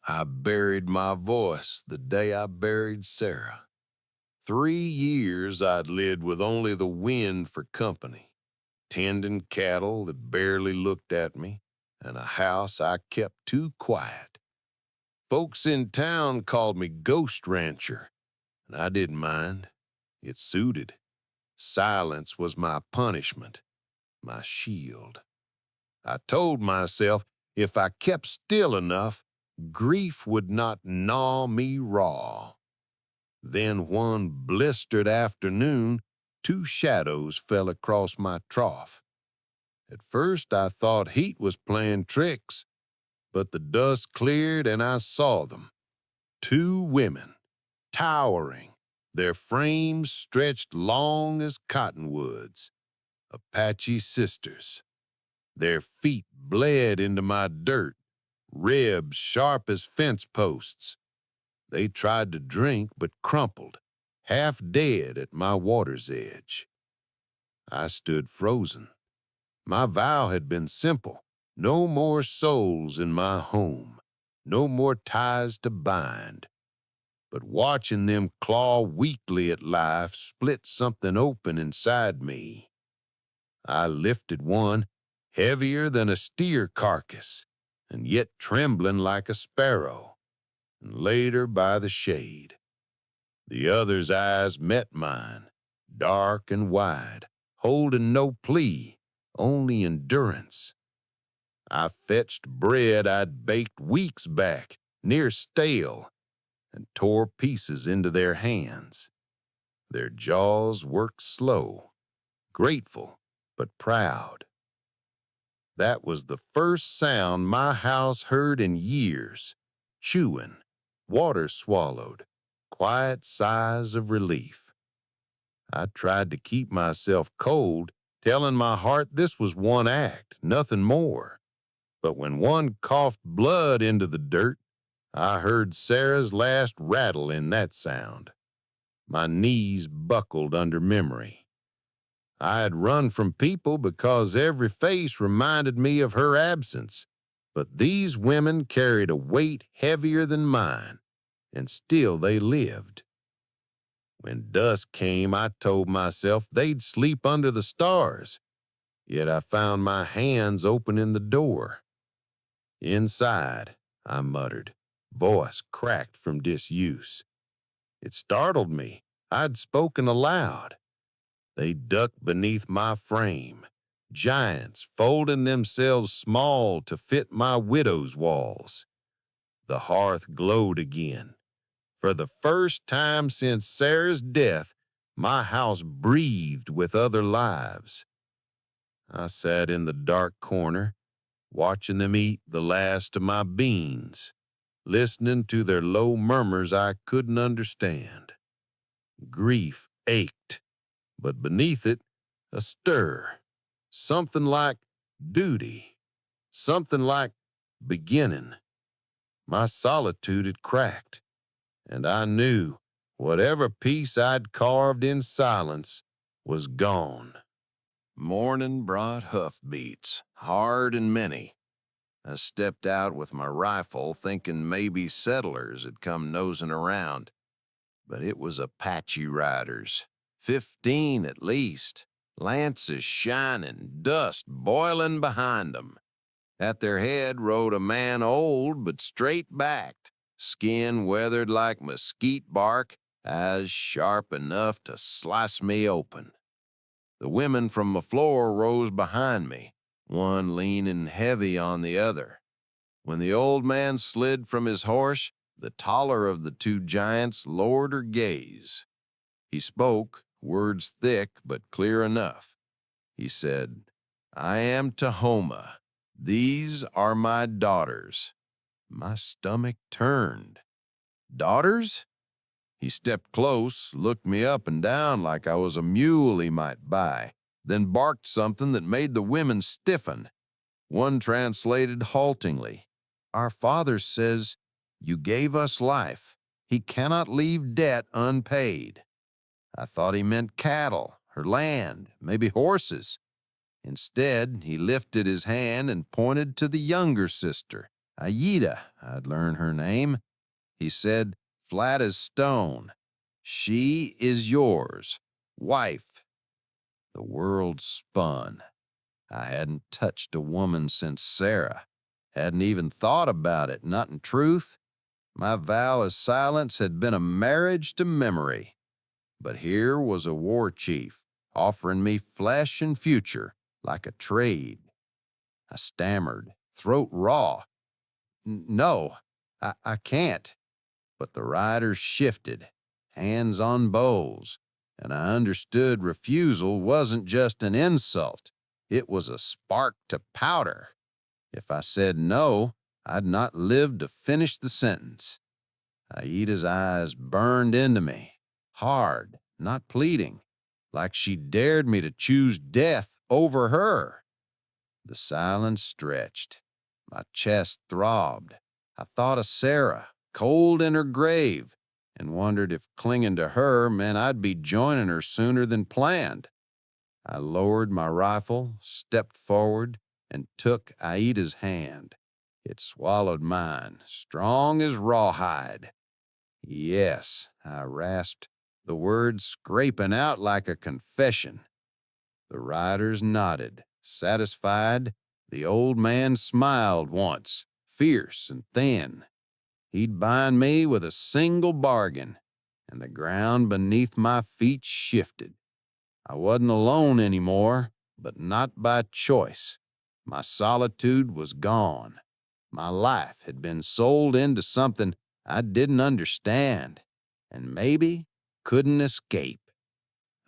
I buried my voice the day I buried Sarah. 3 years I'd lived with only the wind for company, tending cattle that barely looked at me, and a house I kept too quiet. Folks in town called me Ghost Rancher, and I didn't mind. It suited. Silence was my punishment, my shield. I told myself if I kept still enough, grief would not gnaw me raw. Then one blistered afternoon, two shadows fell across my trough. At first I thought heat was playing tricks, but the dust cleared and I saw them. Two women, towering, their frames stretched long as cottonwoods. Apache sisters. Their feet bled into my dirt, ribs sharp as fence posts. They tried to drink but crumpled, half dead at my water's edge. I stood frozen. My vow had been simple: no more souls in my home, no more ties to bind. But watching them claw weakly at life split something open inside me. I lifted one, heavier than a steer carcass, and yet trembling like a sparrow, and laid her by the shade. The other's eyes met mine, dark and wide, holding no plea, only endurance. I fetched bread I'd baked weeks back, near stale, and tore pieces into their hands. Their jaws worked slow, grateful but proud. That was the first sound my house heard in years: chewing, water swallowed, quiet sighs of relief. I tried to keep myself cold, telling my heart this was one act, nothing more. But when one coughed blood into the dirt, I heard Sarah's last rattle in that sound. My knees buckled under memory. I had run from people because every face reminded me of her absence, but these women carried a weight heavier than mine, and still they lived. When dusk came, I told myself they'd sleep under the stars, yet I found my hands opening the door. "Inside," I muttered, voice cracked from disuse. It startled me. I'd spoken aloud. They ducked beneath my frame, giants folding themselves small to fit my widow's walls. The hearth glowed again. For the first time since Sarah's death, my house breathed with other lives. I sat in the dark corner, watching them eat the last of my beans, listening to their low murmurs I couldn't understand. Grief ached, but beneath it, a stir, something like duty, something like beginning. My solitude had cracked, and I knew whatever peace I'd carved in silence was gone. Morning brought hoofbeats, hard and many. I stepped out with my rifle, thinking maybe settlers had come nosing around. But it was Apache riders, 15 at least, lances shining, dust boiling behind them. At their head rode a man old but straight-backed, skin weathered like mesquite bark, eyes sharp enough to slice me open. The women from the floor rose behind me, one leaning heavy on the other. When the old man slid from his horse, the taller of the two giants lowered her gaze. He spoke, words thick but clear enough. He said, "I am Tahoma. These are my daughters." My stomach turned. Daughters? He stepped close, looked me up and down like I was a mule he might buy, then barked something that made the women stiffen. One translated haltingly, "Our Father says, 'You gave us life. He cannot leave debt unpaid.'" I thought he meant cattle, or land, maybe horses. Instead, he lifted his hand and pointed to the younger sister, Aida, I'd learned her name. He said, flat as stone. She is yours, wife. The world spun. I hadn't touched a woman since Sarah. Hadn't even thought about it, not in truth. My vow of silence had been a marriage to memory. But here was a war chief offering me flesh and future like a trade. I stammered, throat raw. No, I can't. But the riders shifted, hands on bows, and I understood refusal wasn't just an insult. It was a spark to powder. If I said no, I'd not live to finish the sentence. Aida's eyes burned into me, hard, not pleading, like she dared me to choose death over her. The silence stretched. My chest throbbed. I thought of Sarah, cold in her grave, and wondered if clinging to her meant I'd be joining her sooner than planned. I lowered my rifle, stepped forward, and took Aida's hand. It swallowed mine, strong as rawhide. Yes, I rasped, the words scraping out like a confession. The riders nodded, satisfied. The old man smiled once, fierce and thin. He'd bind me with a single bargain, and the ground beneath my feet shifted. I wasn't alone anymore, but not by choice. My solitude was gone. My life had been sold into something I didn't understand, and maybe couldn't escape.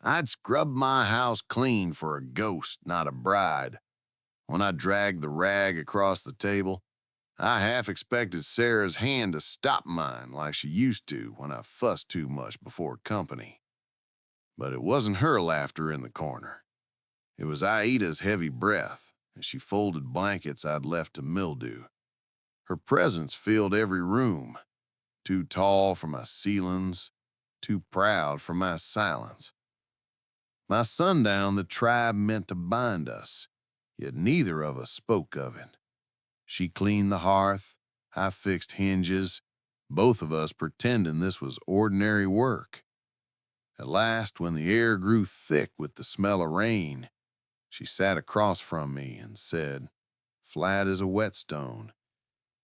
I'd scrubbed my house clean for a ghost, not a bride. When I dragged the rag across the table, I half expected Sarah's hand to stop mine like she used to when I fussed too much before company. But it wasn't her laughter in the corner. It was Aida's heavy breath as she folded blankets I'd left to mildew. Her presence filled every room, too tall for my ceilings, too proud for my silence. My sundown, the tribe meant to bind us, yet neither of us spoke of it. She cleaned the hearth, I fixed hinges, both of us pretending this was ordinary work. At last, when the air grew thick with the smell of rain, she sat across from me and said, flat as a whetstone,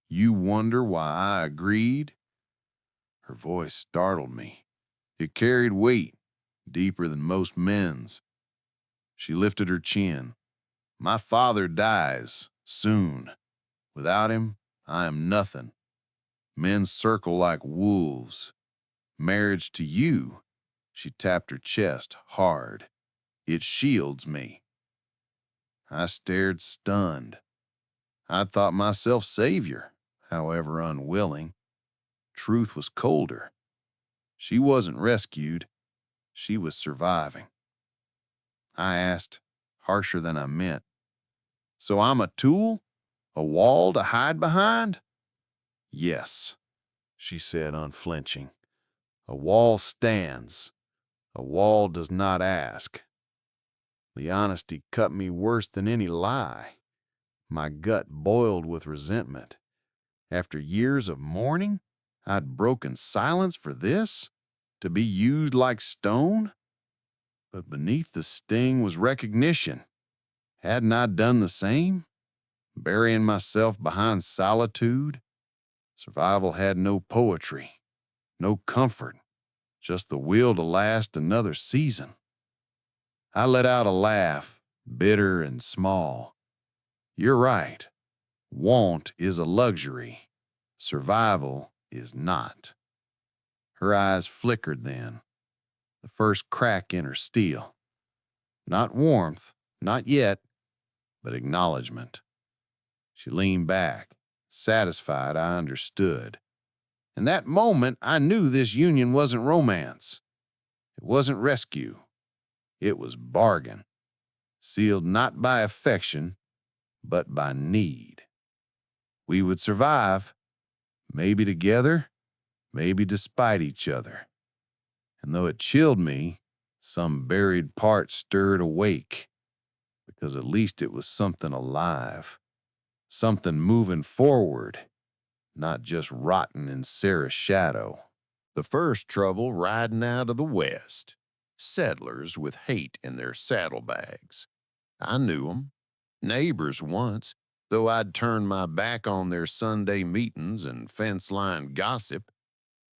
"You wonder why I agreed?" Her voice startled me. It carried weight, deeper than most men's. She lifted her chin. "My father dies, soon. Without him, I am nothing. Men circle like wolves. Marriage to you," she tapped her chest hard, "it shields me." I stared stunned. I thought myself savior, however unwilling. Truth was colder. She wasn't rescued. She was surviving. I asked, harsher than I meant, "So I'm a tool? A wall to hide behind?" "Yes," she said, unflinching. "A wall stands. A wall does not ask." The honesty cut me worse than any lie. My gut boiled with resentment. After years of mourning, I'd broken silence for this? To be used like stone? But beneath the sting was recognition. Hadn't I done the same? Burying myself behind solitude? Survival had no poetry, no comfort, just the will to last another season. I let out a laugh, bitter and small. "You're right. Want is a luxury. Survival is not." Her eyes flickered then, the first crack in her steel. Not warmth, not yet, but acknowledgement. She leaned back, satisfied I understood. In that moment, I knew this union wasn't romance. It wasn't rescue. It was bargain, sealed not by affection, but by need. We would survive, maybe together, maybe despite each other. And though it chilled me, some buried part stirred awake, because at least it was something alive, something moving forward, not just rotting in Sarah's shadow. The first trouble riding out of the West. Settlers with hate in their saddlebags. I knew 'em. Neighbors once, though I'd turned my back on their Sunday meetings and fence-line gossip.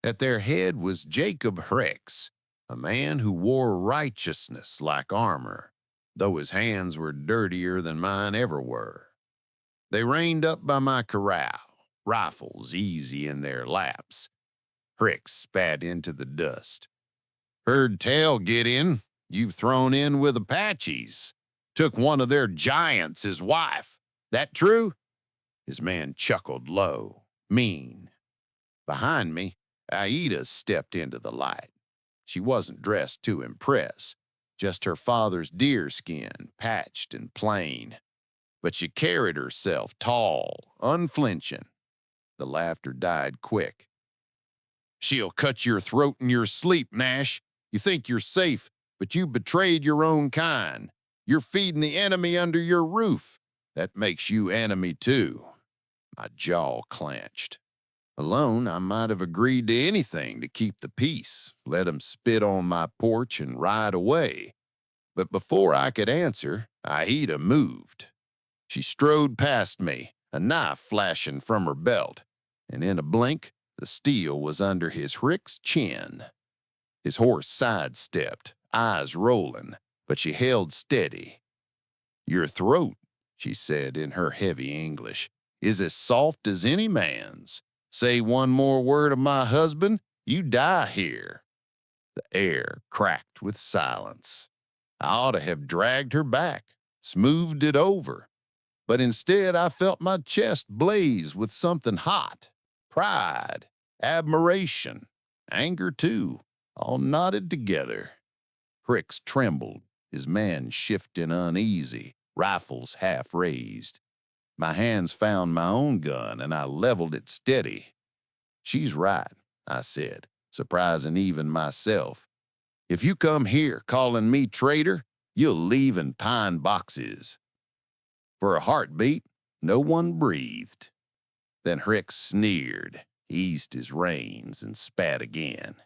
At their head was Jacob Rex, a man who wore righteousness like armor, though his hands were dirtier than mine ever were. They reined up by my corral, rifles easy in their laps. Rex spat into the dust. "Heard tell, Gideon, you've thrown in with Apaches. Took one of their giants as wife. That true?" His man chuckled low, mean. Behind me, Aida stepped into the light. She wasn't dressed to impress, just her father's deerskin, patched and plain. But she carried herself tall, unflinching. The laughter died quick. "She'll cut your throat in your sleep, Nash. You think you're safe, but you betrayed your own kind. You're feeding the enemy under your roof. That makes you enemy too." My jaw clenched. Alone, I might have agreed to anything to keep the peace, let 'em spit on my porch and ride away. But before I could answer, Aida moved. She strode past me, a knife flashing from her belt, and in a blink, the steel was under his Rick's chin. His horse sidestepped, eyes rolling, but she held steady. "Your throat," she said in her heavy English, "is as soft as any man's. Say one more word of my husband, you die here." The air cracked with silence. I ought to have dragged her back, smoothed it over. But instead, I felt my chest blaze with something hot. Pride, admiration, anger too, all knotted together. Hicks trembled, his man shifting uneasy, rifles half raised. My hands found my own gun, and I leveled it steady. "She's right," I said, surprising even myself. "If you come here calling me traitor, you'll leave in pine boxes." For a heartbeat, no one breathed. Then Hicks sneered, eased his reins, and spat again.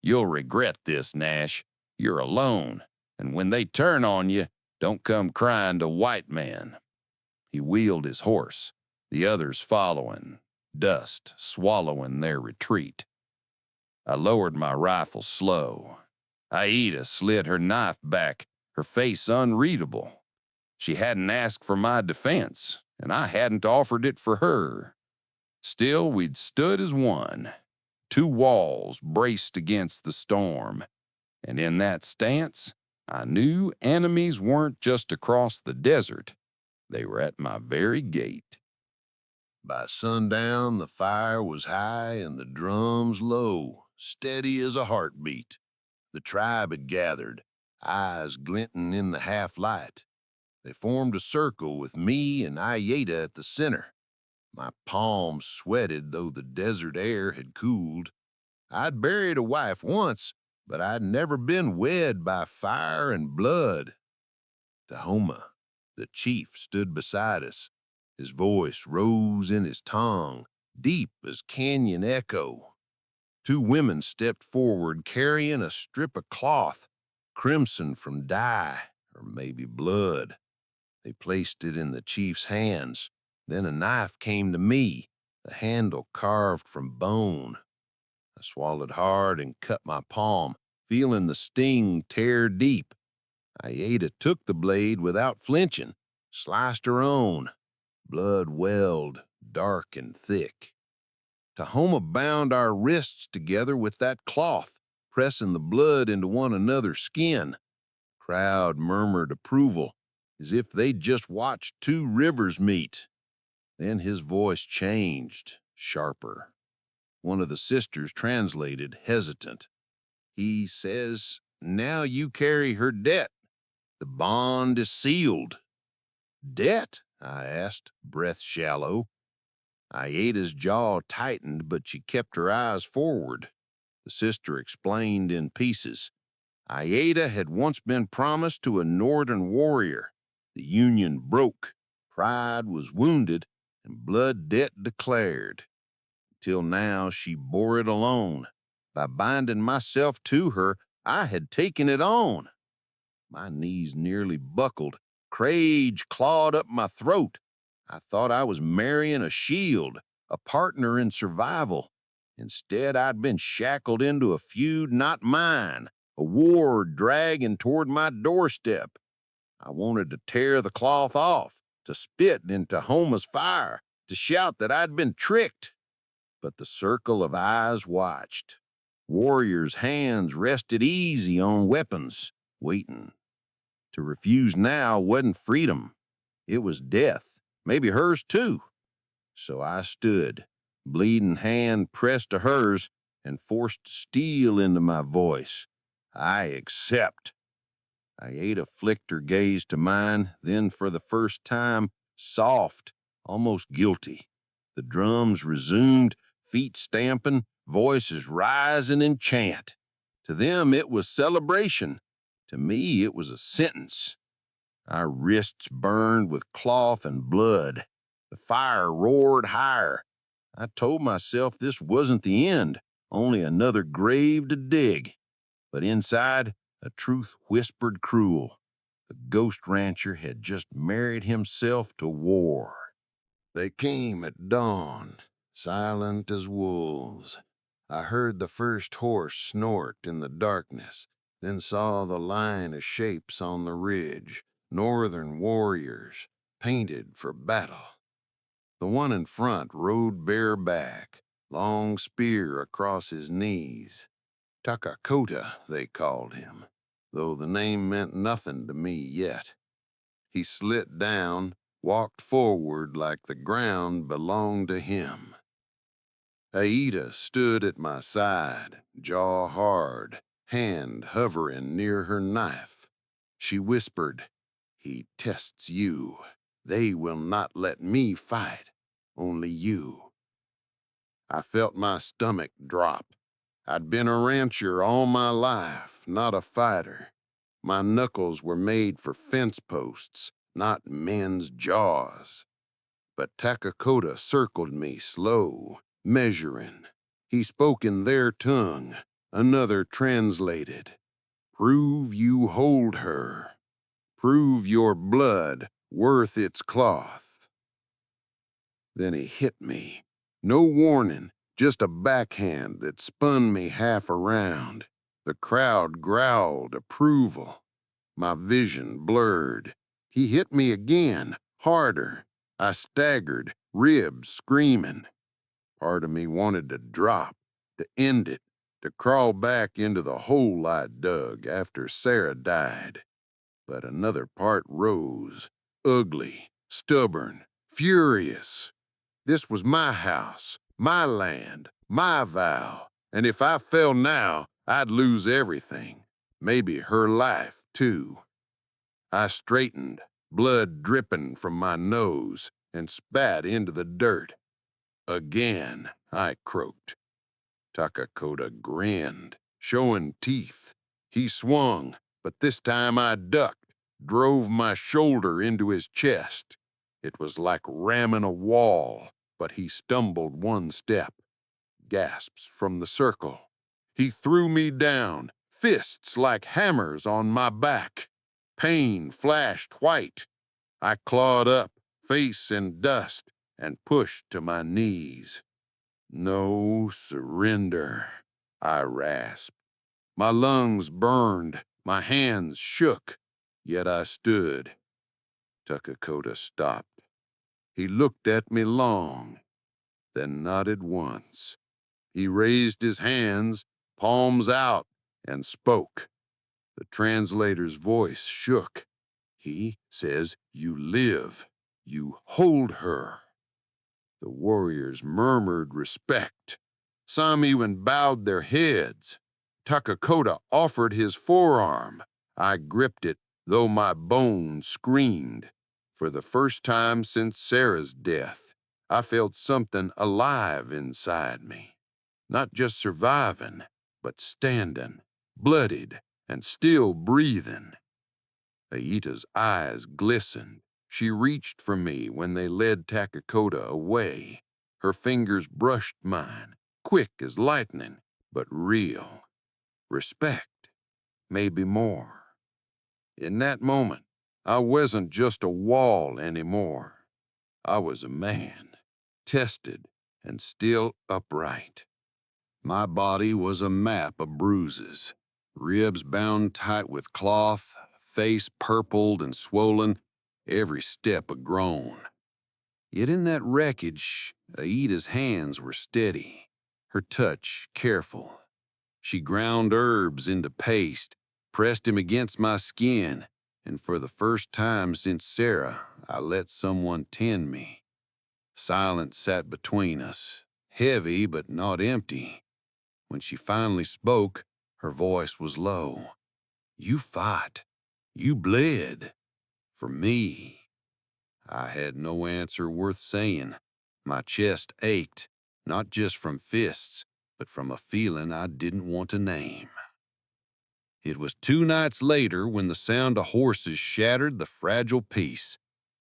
"You'll regret this, Nash. You're alone, and when they turn on you, don't come crying to white men." He wheeled his horse, the others following, dust swallowing their retreat. I lowered my rifle slow. Aida slid her knife back, her face unreadable. She hadn't asked for my defense, and I hadn't offered it for her. Still, we'd stood as one, two walls braced against the storm, and in that stance, I knew enemies weren't just across the desert. They were at my very gate. By sundown, the fire was high and the drums low, steady as a heartbeat. The tribe had gathered, eyes glinting in the half-light. They formed a circle with me and Aida at the center. My palms sweated, though the desert air had cooled. I'd buried a wife once, but I'd never been wed by fire and blood. Tahoma, the chief, stood beside us. His voice rose in his tongue, deep as canyon echo. Two women stepped forward, carrying a strip of cloth, crimson from dye, or maybe blood. They placed it in the chief's hands. Then a knife came to me, the handle carved from bone. I swallowed hard and cut my palm, feeling the sting tear deep. Aida took the blade without flinching, sliced her own. Blood welled, dark and thick. Tahoma bound our wrists together with that cloth, pressing the blood into one another's skin. Crowd murmured approval, as if they'd just watched two rivers meet. Then his voice changed, sharper. One of the sisters translated, hesitant. He says, "Now you carry her debt. The bond is sealed." "Debt?" I asked, breath shallow. Aida's jaw tightened, but she kept her eyes forward. The sister explained in pieces. Aida had once been promised to a northern warrior. The union broke. Pride was wounded, and blood debt declared. Till now she bore it alone. By binding myself to her, I had taken it on. My knees nearly buckled. Rage clawed up my throat. I thought I was marrying a shield, a partner in survival. Instead, I'd been shackled into a feud not mine, a war dragging toward my doorstep. I wanted to tear the cloth off, to spit into Homa's fire, to shout that I'd been tricked. But the circle of eyes watched. Warriors' hands rested easy on weapons, waiting. To refuse now wasn't freedom. It was death, maybe hers too. So I stood, bleeding hand pressed to hers, and forced steel into my voice. I accept. I ate a flicked her gaze to mine, then for the first time, soft, almost guilty. The drums resumed, feet stamping, voices rising in chant. To them it was celebration. To me it was a sentence. Our wrists burned with cloth and blood. The fire roared higher. I told myself this wasn't the end, only another grave to dig. But inside, a truth whispered cruel. The ghost rancher had just married himself to war. They came at dawn, silent as wolves. I heard the first horse snort in the darkness, then saw the line of shapes on the ridge, northern warriors, painted for battle. The one in front rode bareback, long spear across his knees. Takakota, they called him, though the name meant nothing to me yet. He slit down, walked forward like the ground belonged to him. Aida stood at my side, jaw hard, hand hovering near her knife. She whispered, "He tests you. They will not let me fight, only you." I felt my stomach drop. I'd been a rancher all my life, not a fighter. My knuckles were made for fence posts, not men's jaws. But Takakota circled me slow, measuring. He spoke in their tongue, another translated. "Prove you hold her. Prove your blood worth its cloth." Then he hit me. No warning, just a backhand that spun me half around. The crowd growled approval. My vision blurred. He hit me again, harder. I staggered, ribs screaming. Part of me wanted to drop, to end it, to crawl back into the hole I dug after Sarah died. But another part rose, ugly, stubborn, furious. This was my house, my land, my vow, and if I fell now, I'd lose everything, maybe her life, too. I straightened, blood dripping from my nose, and spat into the dirt. "Again," I croaked. Takakota grinned, showing teeth. He swung, but this time I ducked, drove my shoulder into his chest. It was like ramming a wall, but he stumbled one step. Gasps from the circle. He threw me down, fists like hammers on my back. Pain flashed white. I clawed up, face in dust, and pushed to my knees. "No surrender," I rasped. My lungs burned, my hands shook, yet I stood. Takakota stopped. He looked at me long, then nodded once. He raised his hands, palms out, and spoke. The translator's voice shook. He says, "You live. You hold her." The warriors murmured respect. Some even bowed their heads. Takakota offered his forearm. I gripped it, though my bones screamed. For the first time since Sarah's death, I felt something alive inside me. Not just surviving, but standing, bloodied, and still breathing. Aita's eyes glistened. She reached for me when they led Takakota away. Her fingers brushed mine, quick as lightning, but real. Respect, maybe more. In that moment, I wasn't just a wall anymore. I was a man, tested and still upright. My body was a map of bruises, ribs bound tight with cloth, face purpled and swollen, every step a groan. Yet in that wreckage, Aida's hands were steady, her touch careful. She ground herbs into paste, pressed him against my skin, and for the first time since Sarah, I let someone tend me. Silence sat between us, heavy but not empty. When she finally spoke, her voice was low. "You fought. You bled. For me." I had no answer worth saying. My chest ached, not just from fists, but from a feeling I didn't want to name. It was 2 nights later when the sound of horses shattered the fragile peace.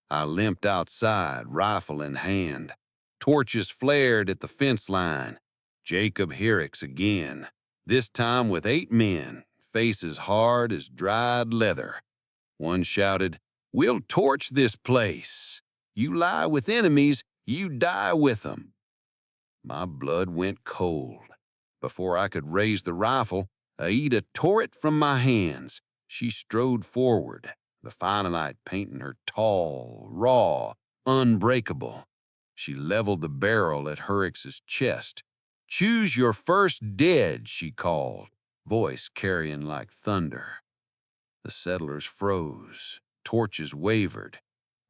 I limped outside, rifle in hand. Torches flared at the fence line. Jacob Herrick's again, this time with 8 men, faces hard as dried leather. One shouted, "We'll torch this place. You lie with enemies, you die with them." My blood went cold. Before I could raise the rifle, Aida tore it from my hands. She strode forward, the finalite painting her tall, raw, unbreakable. She leveled the barrel at Herrick's chest. "Choose your first dead," she called, voice carrying like thunder. The settlers froze. Torches wavered.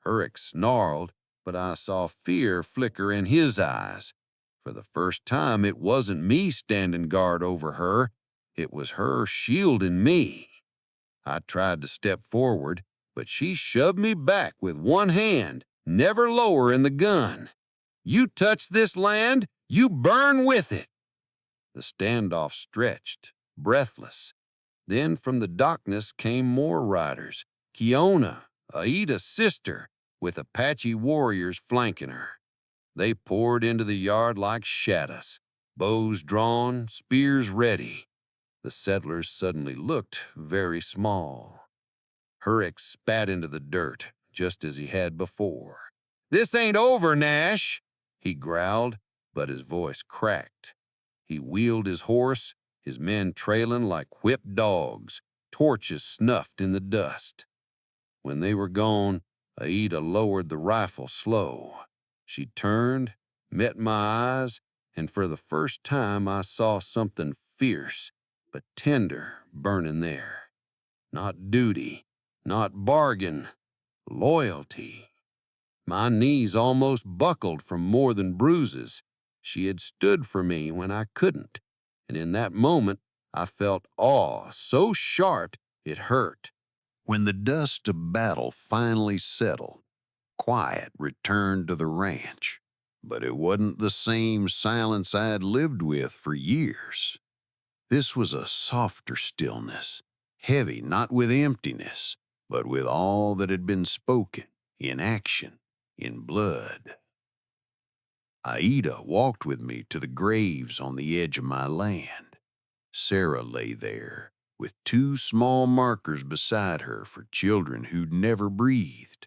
Herrick snarled, but I saw fear flicker in his eyes. For the first time, it wasn't me standing guard over her. It was her shielding me. I tried to step forward, but she shoved me back with one hand, never lowering the gun. "You touch this land, you burn with it." The standoff stretched, breathless. Then from the darkness came more riders. Kiona, Aida's sister, with Apache warriors flanking her. They poured into the yard like shatters, bows drawn, spears ready. The settlers suddenly looked very small. Herrick spat into the dirt, just as he had before. "This ain't over, Nash," he growled, but his voice cracked. He wheeled his horse, his men trailing like whipped dogs, torches snuffed in the dust. When they were gone, Aida lowered the rifle slow. She turned, met my eyes, and for the first time I saw something fierce but tender burning there. Not duty, not bargain, loyalty. My knees almost buckled from more than bruises. She had stood for me when I couldn't, and in that moment I felt awe so sharp it hurt. When the dust of battle finally settled, quiet returned to the ranch, but it wasn't the same silence I had lived with for years. This was a softer stillness, heavy not with emptiness, but with all that had been spoken, in action, in blood. Aida walked with me to the graves on the edge of my land. Sarah lay there, with 2 small markers beside her for children who'd never breathed.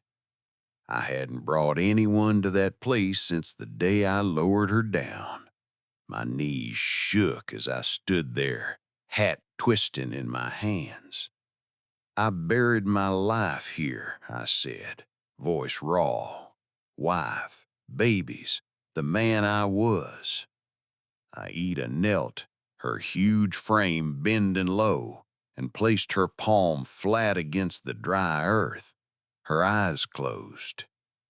I hadn't brought anyone to that place since the day I lowered her down. My knees shook as I stood there, hat twisting in my hands. "I buried my life here," I said, voice raw. "Wife, babies, the man I was." Aida knelt, her huge frame bending low, and placed her palm flat against the dry earth. Her eyes closed.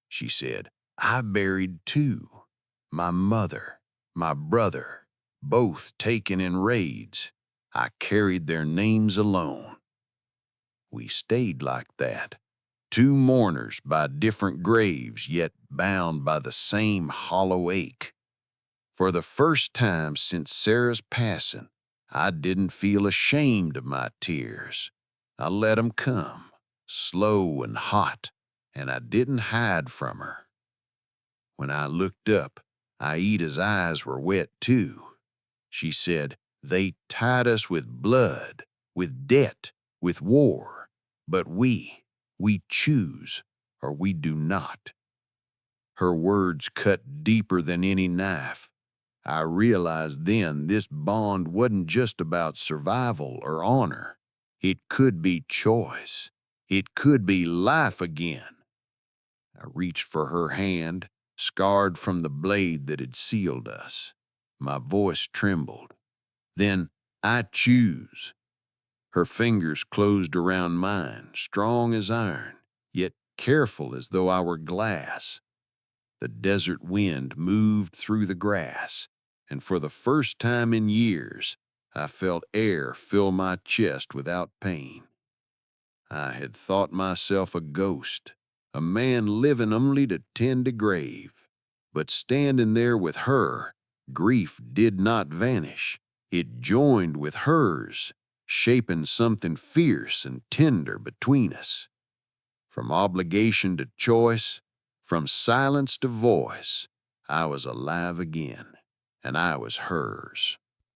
She said, "I buried 2. My mother, my brother, both taken in raids. I carried their names alone." We stayed like that, 2 mourners by different graves, yet bound by the same hollow ache. For the first time since Sarah's passing, I didn't feel ashamed of my tears. I let 'em come, slow and hot, and I didn't hide from her. When I looked up, Aida's eyes were wet too. She said, "They tied us with blood, with debt, with war, but we choose or we do not." Her words cut deeper than any knife. I realized then this bond wasn't just about survival or honor. It could be choice. It could be life again. I reached for her hand, scarred from the blade that had sealed us. My voice trembled. "Then I choose." Her fingers closed around mine, strong as iron, yet careful as though I were glass. The desert wind moved through the grass, and for the first time in years, I felt air fill my chest without pain. I had thought myself a ghost, a man living only to tend a grave. But standing there with her, grief did not vanish. It joined with hers, shaping something fierce and tender between us. From obligation to choice, from silence to voice, I was alive again, and I was hers.